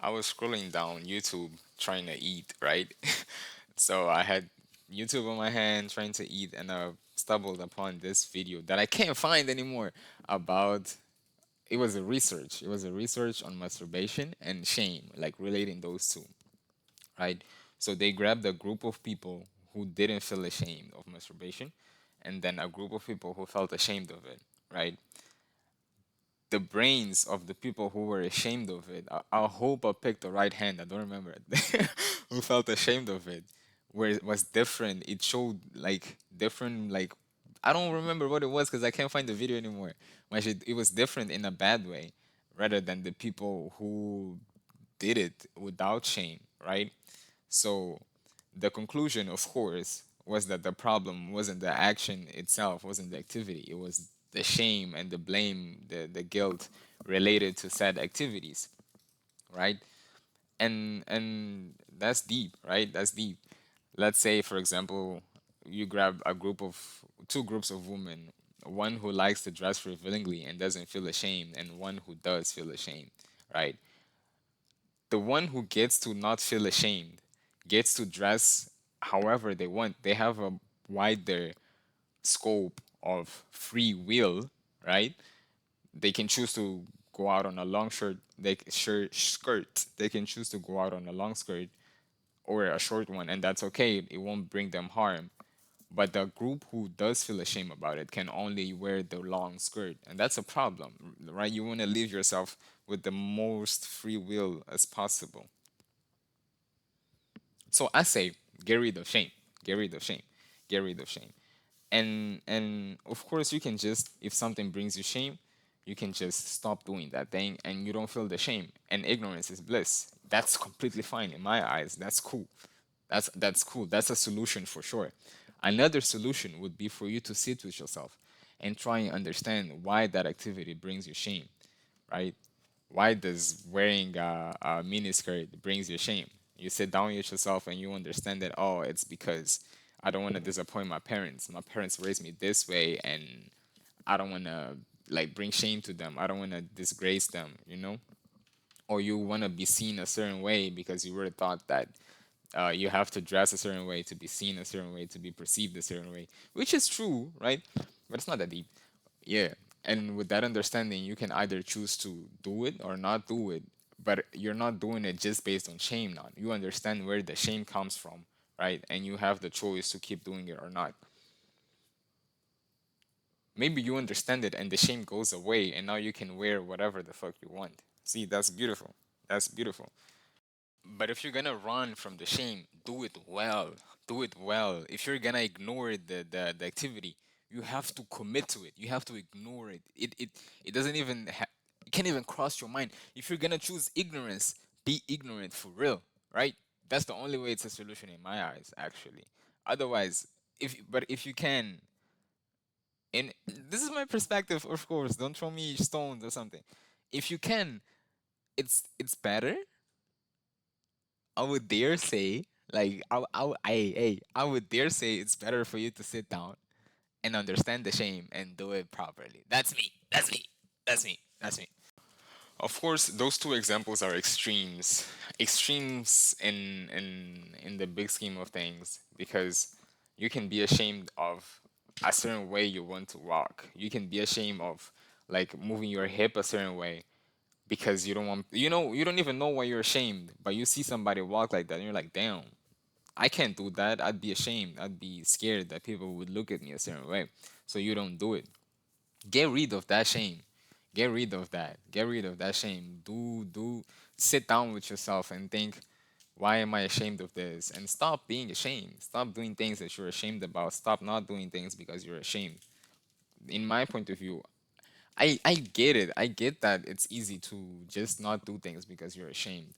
I was scrolling down YouTube trying to eat, right? So I had YouTube on my hand trying to eat, and I stumbled upon this video that I can't find anymore about. It was a research. It was a research on masturbation and shame, like relating those two, right? So they grabbed a group of people who didn't feel ashamed of masturbation, and then a group of people who felt ashamed of it, right? The brains of the people who were ashamed of it. I hope I picked the right hand. I don't remember it. Who felt ashamed of it, where it was different. It showed like different like I don't remember what it was because I can't find the video anymore. But it was different in a bad way, rather than the people who did it without shame, right? So the conclusion, of course, was that the problem wasn't the action itself, wasn't the activity. It was the shame and the blame, the guilt related to said activities, right? And that's deep, right? That's deep. Let's say, for example, you grab a group of two groups of women, one who likes to dress revealingly and doesn't feel ashamed, and one who does feel ashamed, right? The one who gets to not feel ashamed gets to dress however they want. They have a wider scope of free will, right? They can choose to go out on a long shirt, skirt. They can choose to go out on a long skirt or a short one, and that's okay. It won't bring them harm. But the group who does feel ashamed about it can only wear the long skirt, and that's a problem, right? You want to leave yourself with the most free will as possible. So I say, get rid of shame, get rid of shame, get rid of shame. And of course you can just, if something brings you shame, you can just stop doing that thing and you don't feel the shame. And ignorance is bliss. That's completely fine in my eyes. That's cool. That's cool. That's a solution for sure. Another solution would be for you to sit with yourself and try and understand why that activity brings you shame, right? Why does wearing a miniskirt brings you shame? You sit down with yourself and you understand that, oh, it's because I don't want to disappoint my parents. My parents raised me this way, and I don't want to like bring shame to them. I don't want to disgrace them, you know? Or you want to be seen a certain way because you were taught that you have to dress a certain way to be seen a certain way to be perceived a certain way, which is true, right? But it's not that deep. Yeah. And with that understanding, you can either choose to do it or not do it, but you're not doing it just based on shame now. You understand where the shame comes from, right? And you have the choice to keep doing it or not. Maybe you understand it and the shame goes away and now you can wear whatever the fuck you want. See, that's beautiful. That's beautiful. But if you're gonna run from the shame, do it well. Do it well. If you're gonna ignore the activity, you have to commit to it. You have to ignore it. It doesn't even it can't even cross your mind. If you're gonna choose ignorance, be ignorant for real, right? That's the only way it's a solution in my eyes, actually. Otherwise, if you can, and this is my perspective, of course. Don't throw me stones or something. If you can, it's better. I would dare say, like, I would dare say it's better for you to sit down and understand the shame and do it properly. That's me. That's me. That's me. That's me. Of course, those two examples are extremes. Extremes in the big scheme of things, because you can be ashamed of a certain way you want to walk. You can be ashamed of like moving your hip a certain way because you don't want, you don't even know why you're ashamed, but you see somebody walk like that and you're like, damn, I can't do that. I'd be ashamed. I'd be scared that people would look at me a certain way. So you don't do it. Get rid of that shame. Get rid of that. Get rid of that shame. Do sit down with yourself and think, why am I ashamed of this? And stop being ashamed. Stop doing things that you're ashamed about. Stop not doing things because you're ashamed. In my point of view, I get it. I get that it's easy to just not do things because you're ashamed.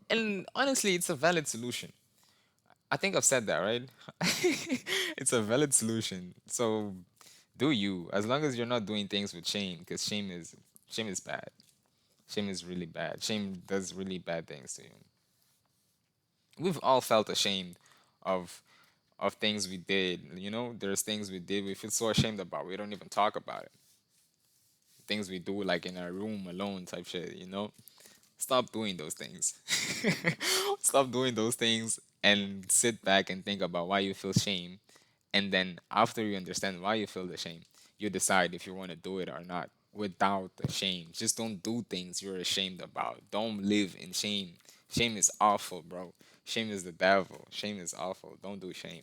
And honestly, it's a valid solution. I think I've said that, right? It's a valid solution. So do you, as long as you're not doing things with shame, because shame is bad. Shame is really bad. Shame does really bad things to you. We've all felt ashamed of things we did. There's things we did we feel so ashamed about. We don't even talk about it. Things we do like in our room alone type shit. Stop doing those things. Stop doing those things and sit back and think about why you feel shame. And then after you understand why you feel the shame, you decide if you want to do it or not without the shame. Just don't do things you're ashamed about. Don't live in shame. Shame is awful, bro. Shame is the devil. Shame is awful. Don't do shame.